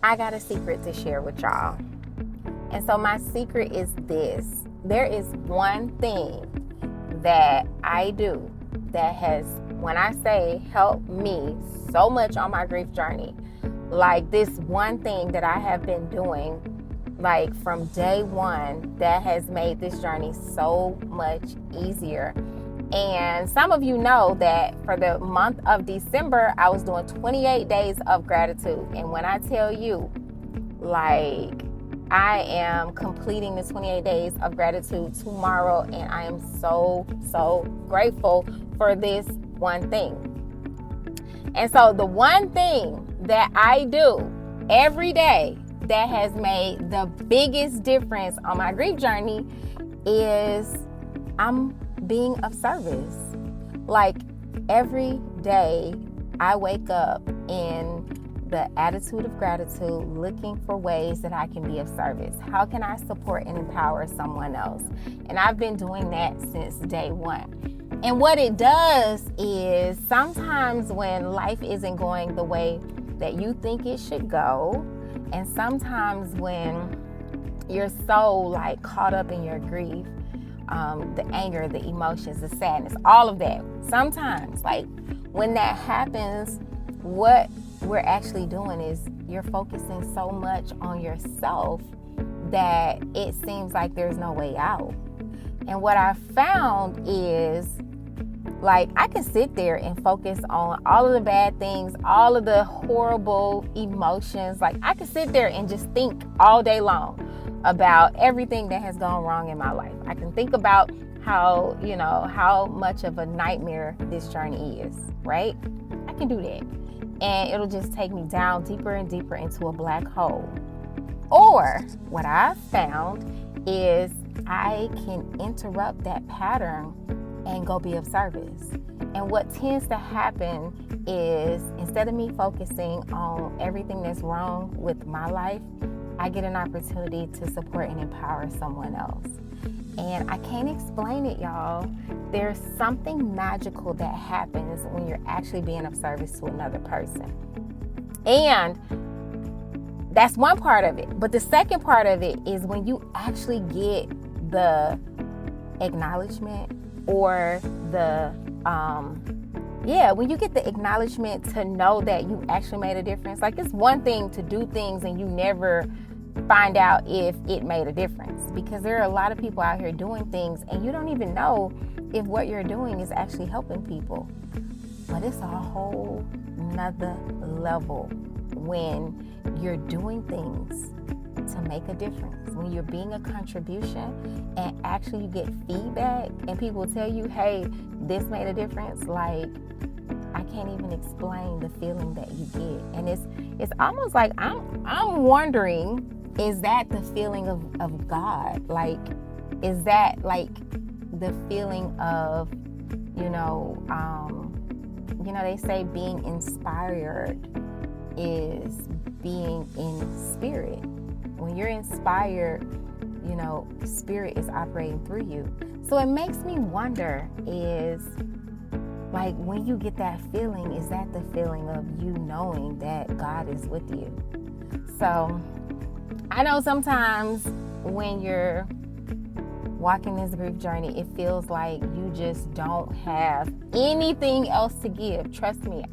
I got a secret to share with y'all. And so my secret is this. There is one thing that I do that has, when I say helped me so much on my grief journey, like this one thing that I have been doing like from day one that has made this journey so much easier. And some of you know that for the month of December, I was doing 28 days of gratitude. And when I tell you, like, I am completing the 28 days of gratitude tomorrow, and I am so, so grateful for this one thing. And so the one thing that I do every day that has made the biggest difference on my grief journey is I'm being of service. Like every day I wake up in the attitude of gratitude, looking for ways that I can be of service. How can I support and empower someone else? And I've been doing that since day one. And what it does is sometimes when life isn't going the way that you think it should go, and sometimes when you're so like caught up in your grief, the anger, the emotions, the sadness, all of that. Sometimes, like when that happens, what we're actually doing is you're focusing so much on yourself that it seems like there's no way out. And what I found is, like, I can sit there and focus on all of the bad things, all of the horrible emotions. Like, I can sit there and just think all day long about everything that has gone wrong in my life. I can think about how much of a nightmare this journey is, right? I can do that. And it'll just take me down deeper and deeper into a black hole. Or what I've found is I can interrupt that pattern and go be of service. And what tends to happen is instead of me focusing on everything that's wrong with my life, I get an opportunity to support and empower someone else. And I can't explain it, y'all. There's something magical that happens when you're actually being of service to another person. And that's one part of it. But the second part of it is when you actually get the acknowledgement or when you get the acknowledgement to know that you actually made a difference. Like, it's one thing to do things and you never find out if it made a difference, because there are a lot of people out here doing things and you don't even know if what you're doing is actually helping people. But it's a whole nother level when you're doing things to make a difference, when you're being a contribution and actually you get feedback and people tell you, hey, this made a difference. Like, I can't even explain the feeling that you get. And it's almost like I'm wondering, is that the feeling of God? Like, is that like the feeling of, they say being inspired is being in spirit. When you're inspired, spirit is operating through you. So it makes me wonder, is like when you get that feeling, is that the feeling of you knowing that God is with you? So I know sometimes when you're walking this grief journey, it feels like you just don't have anything else to give. Trust me,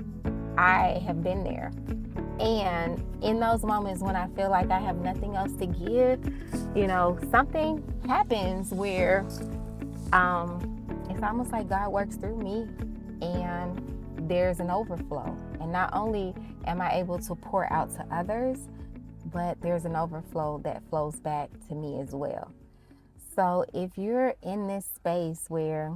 I have been there. And in those moments when I feel like I have nothing else to give, something happens where it's almost like God works through me and there's an overflow. And not only am I able to pour out to others, but there's an overflow that flows back to me as well. So if you're in this space where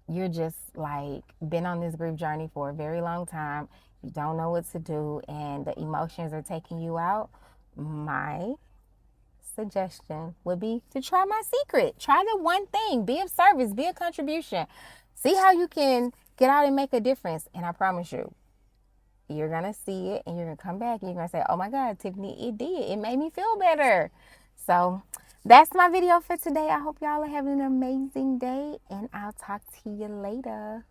you're just like been on this grief journey for a very long time, you don't know what to do, and the emotions are taking you out, my suggestion would be to try my secret. Try the one thing. Be of service. Be a contribution. See how you can get out and make a difference. And I promise you, you're going to see it and you're going to come back and you're going to say, oh my God, Tiffany, it did. It made me feel better. So that's my video for today. I hope y'all are having an amazing day and I'll talk to you later.